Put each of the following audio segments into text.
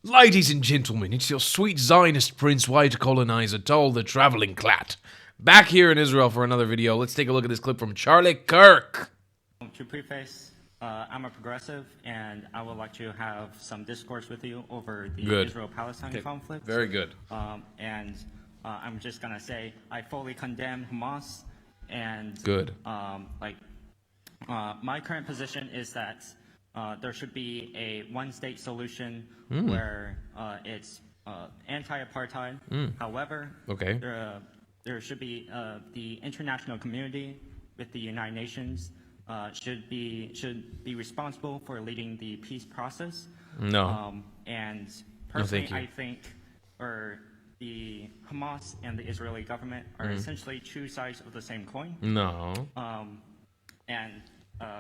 Ladies and gentlemen, it's your sweet Zionist prince, white colonizer, Toll the traveling clat. Back here in Israel for another video. Let's take a look at this clip from Charlie Kirk. To preface, I'm a progressive, and I would like to have some discourse with you over the Israel-Palestine conflict. Very good. I'm just gonna say I fully condemn Hamas, and my current position is that there should be a one-state solution where it's anti-apartheid. However, there should be the international community with the United Nations should be responsible for leading the peace process. And personally, I think the Hamas and the Israeli government are essentially two sides of the same coin.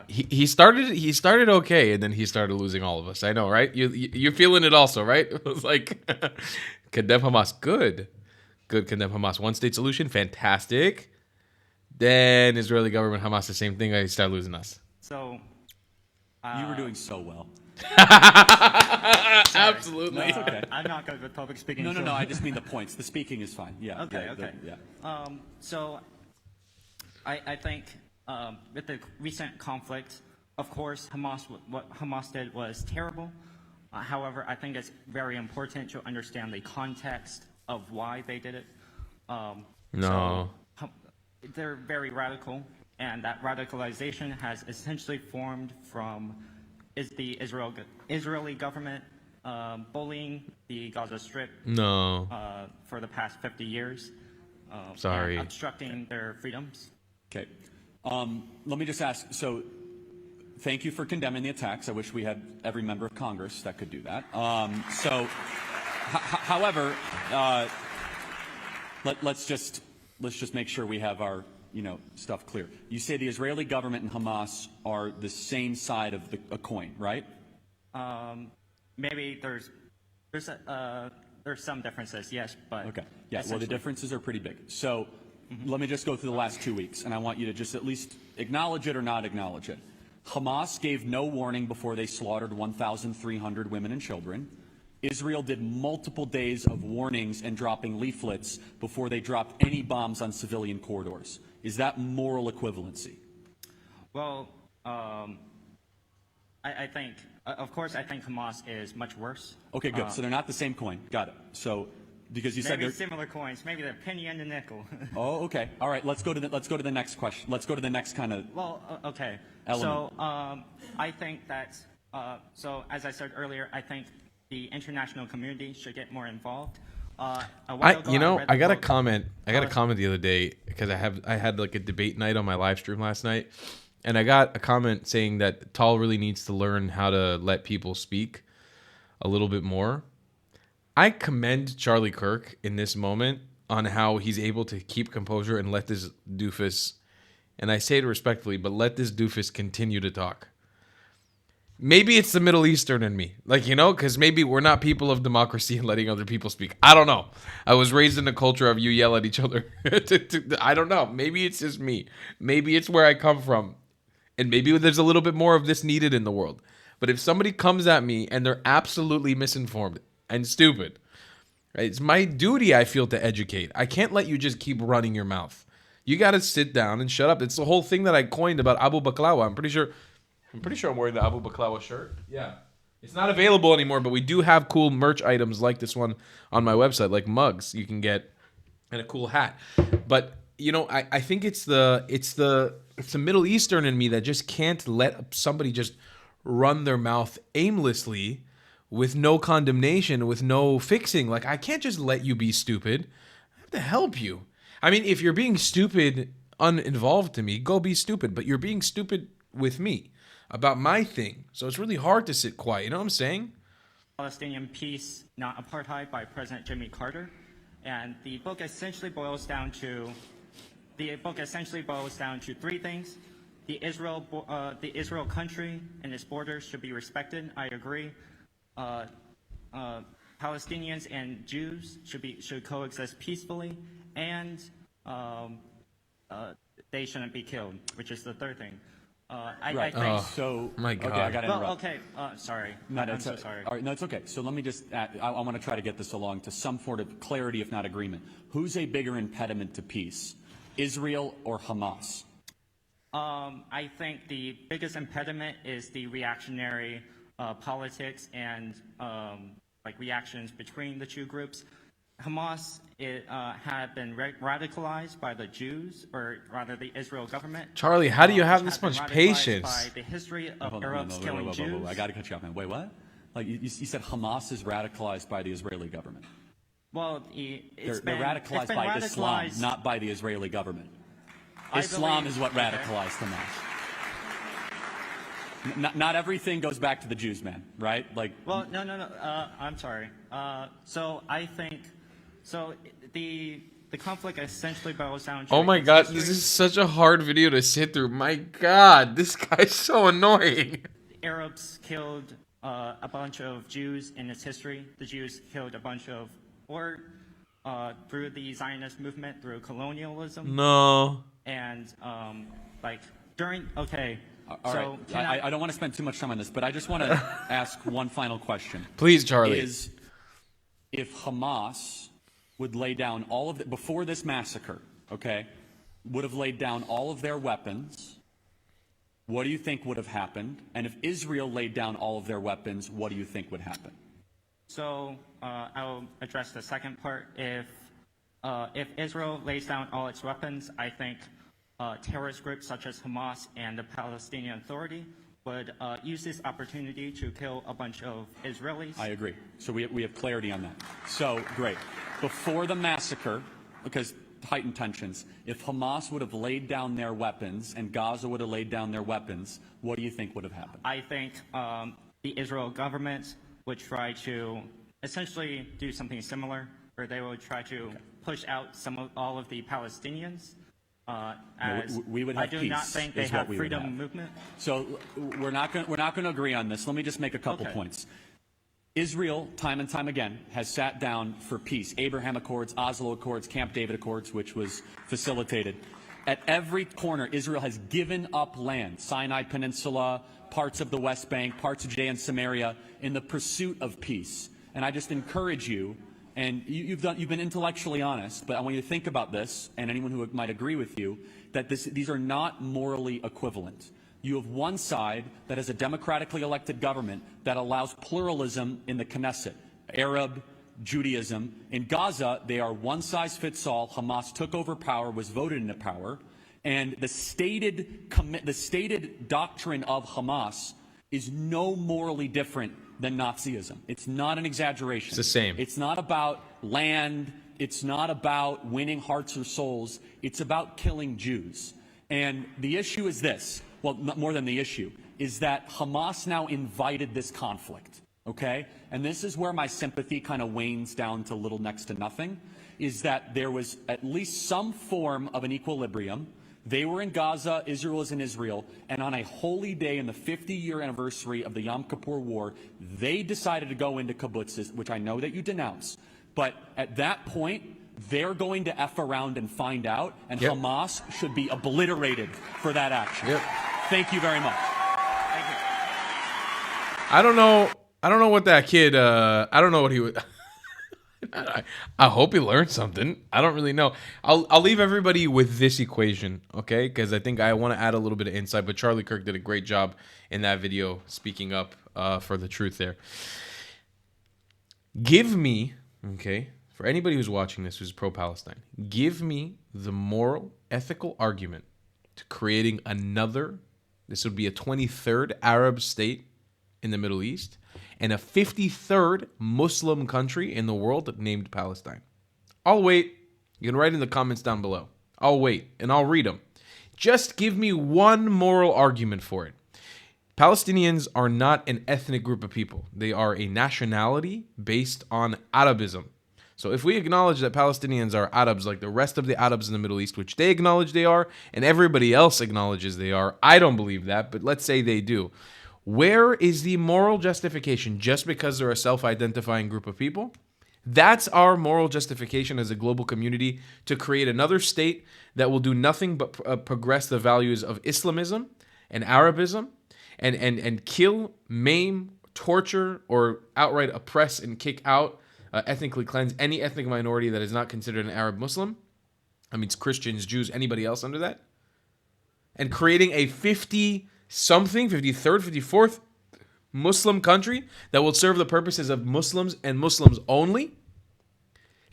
He started okay, and then he started losing all of us. I know, right? You're feeling it also, right? It was like condemn Hamas, good, condemn Hamas. One state solution, fantastic. Then Israeli government, Hamas, the same thing. I start losing us. So you were doing so well. Absolutely. No, okay. I'm not good with public speaking. No. I just mean the points. The speaking is fine. Yeah. Okay. So I think with the recent conflict, of course, what Hamas did was terrible. However, I think it's very important to understand the context of why they did it. They're very radical, and that radicalization has essentially formed from the Israeli government bullying the Gaza Strip for the past 50 years, and obstructing their freedoms. Okay. Let me just ask, so thank you for condemning the attacks. I wish we had every member of Congress that could do that. However, let's just make sure we have our stuff clear. You say the Israeli government and Hamas are the same side of a coin, right? Maybe there's some differences, yes, but okay, yeah. Well, the differences are pretty big. So let me just go through the last 2 weeks, and I want you to just at least acknowledge it or not acknowledge it. Hamas gave no warning before they slaughtered 1,300 women and children. Israel did multiple days of warnings and dropping leaflets before they dropped any bombs on civilian corridors. Is that moral equivalency? Well, I think, of course, I think Hamas is much worse. Okay, good. So they're not the same coin. Got it. So because you said they're similar coins, maybe the penny and the nickel. Oh, okay. All right. Let's go to the next question. Let's go to the next kind of. Well, okay. Element. So I think that. So as I said earlier, I think the international community should get more involved. I got a comment the other day because I had like a debate night on my live stream last night, and I got a comment saying that Tal really needs to learn how to let people speak a little bit more. I commend Charlie Kirk in this moment on how he's able to keep composure and let this doofus, and I say it respectfully, but let this doofus continue to talk. Maybe it's the Middle Eastern in me, because maybe we're not people of democracy and letting other people speak. I don't know. I was raised in a culture of you yell at each other. I don't know. Maybe it's just me. Maybe it's where I come from. And maybe there's a little bit more of this needed in the world. But if somebody comes at me and they're absolutely misinformed and stupid, right, it's my duty, I feel, to educate. I can't let you just keep running your mouth. You got to sit down and shut up. It's the whole thing that I coined about Abu Baklawa. I'm pretty sure I'm wearing the Abu Baklawa shirt. Yeah. It's not available anymore, but we do have cool merch items like this one on my website, like mugs you can get and a cool hat. But, I think it's the Middle Eastern in me that just can't let somebody just run their mouth aimlessly with no condemnation, with no fixing. Like, I can't just let you be stupid. I have to help you. I mean, if you're being stupid uninvolved to me, go be stupid. But you're being stupid with me about my thing. So it's really hard to sit quiet. You know what I'm saying? Palestinian Peace, Not Apartheid by President Jimmy Carter. And the book essentially boils down to three things. The Israel country and its borders should be respected. I agree. Palestinians and Jews should coexist peacefully, and they shouldn't be killed, which is the third thing. I think. So, my God. Okay, I got to interrupt. Well, okay. Sorry. No, I'm so sorry. All right, no, it's okay. So let me just, I want to try to get this along to some sort of clarity, if not agreement. Who's a bigger impediment to peace, Israel or Hamas? I think the biggest impediment is the reactionary politics and like reactions between the two groups. Hamas had been radicalized by the Jews, or rather the Israel government. Charlie, how do you have which this had been much radicalized patience? By the history of Hold on, Arabs killing Jews. I got to cut you off, man. Wait, what? Like you said, Hamas is radicalized by the Israeli government. Well, They're radicalized by Islam, not by the Israeli government. Islam is what radicalized Hamas. Not everything goes back to the Jews, man, right? Like, well, no. I'm sorry. So I think, so the conflict essentially boils down to. Oh my God, this is such a hard video to sit through. My God, this guy's so annoying. Arabs killed a bunch of Jews in its history. The Jews killed a bunch of, or through the Zionist movement, through colonialism. No. And like during, okay. All right. I don't want to spend too much time on this, but I just want to ask one final question. Please, Charlie. If Hamas would lay down all of before this massacre, okay, would have laid down all of their weapons, what do you think would have happened? And if Israel laid down all of their weapons, what do you think would happen? So I'll address the second part. If Israel lays down all its weapons, I think terrorist groups such as Hamas and the Palestinian Authority would use this opportunity to kill a bunch of Israelis. I agree. So we have clarity on that. So, great. Before the massacre, because heightened tensions, if Hamas would have laid down their weapons and Gaza would have laid down their weapons, what do you think would have happened? I think the Israel government would try to essentially do something similar, where they would try to push out all of the Palestinians. As we would have I do peace, not think they have freedom movement. So we're not going to agree on this. Let me just make a couple points. Israel, time and time again, has sat down for peace. Abraham Accords, Oslo Accords, Camp David Accords, which was facilitated. At every corner, Israel has given up land, Sinai Peninsula, parts of the West Bank, parts of Judea and Samaria, in the pursuit of peace. And I just encourage you, and you've been intellectually honest, but I want you to think about this, and anyone who might agree with you, that these are not morally equivalent. You have one side that has a democratically elected government that allows pluralism in the Knesset, Arab, Judaism. In Gaza, they are one size fits all. Hamas took over power, was voted into power, and the stated doctrine of Hamas is no morally different than Nazism. It's not an exaggeration. It's the same. It's not about land. It's not about winning hearts or souls. It's about killing Jews. And the issue is this. Well, more than the issue, is that Hamas now invited this conflict, okay? And this is where my sympathy kind of wanes down to little next to nothing, is that there was at least some form of an equilibrium. They were in Gaza, Israel is in Israel, and on a holy day in the 50-year anniversary of the Yom Kippur War, they decided to go into kibbutzes, which I know that you denounce. But at that point, they're going to F around and find out, and Hamas should be obliterated for that action. Thank you very much. Thank you. I don't know what that kid. I don't know what he would. I hope he learned something. I don't really know. I'll leave everybody with this equation, okay? Because I think I want to add a little bit of insight. But Charlie Kirk did a great job in that video, speaking up for the truth there. Give me, okay, for anybody who's watching this who's pro-Palestine, give me the moral, ethical argument to creating another. This would be a 23rd Arab state in the Middle East and a 53rd Muslim country in the world named Palestine. I'll wait. You can write in the comments down below. I'll wait, and I'll read them. Just give me one moral argument for it. Palestinians are not an ethnic group of people. They are a nationality based on Arabism. So if we acknowledge that Palestinians are Arabs like the rest of the Arabs in the Middle East, which they acknowledge they are, and everybody else acknowledges they are, I don't believe that, but let's say they do. Where is the moral justification just because they're a self-identifying group of people? That's our moral justification as a global community to create another state that will do nothing but progress the values of Islamism, and Arabism and kill, maim, torture, or outright oppress and kick out, ethnically cleanse any ethnic minority that is not considered an Arab Muslim. I mean, it's Christians, Jews, anybody else under that. And creating a 50-something, 53rd, 54th Muslim country that will serve the purposes of Muslims and Muslims only.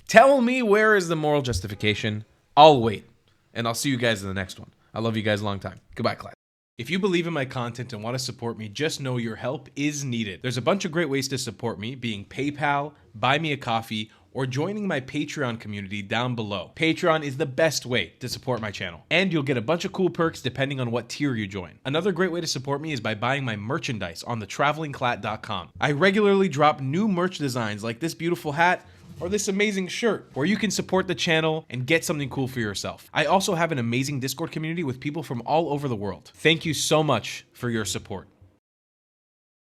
Tell me, where is the moral justification? I'll wait. And I'll see you guys in the next one. I love you guys a long time. Goodbye, class. If you believe in my content and want to support me, just know your help is needed. There's a bunch of great ways to support me, being PayPal, Buy Me a Coffee, or joining my Patreon community down below. Patreon is the best way to support my channel, and you'll get a bunch of cool perks depending on what tier you join. Another great way to support me is by buying my merchandise on thetravelingclat.com. I regularly drop new merch designs like this beautiful hat, or this amazing shirt, where you can support the channel and get something cool for yourself. I also have an amazing Discord community with people from all over the world. Thank you so much for your support.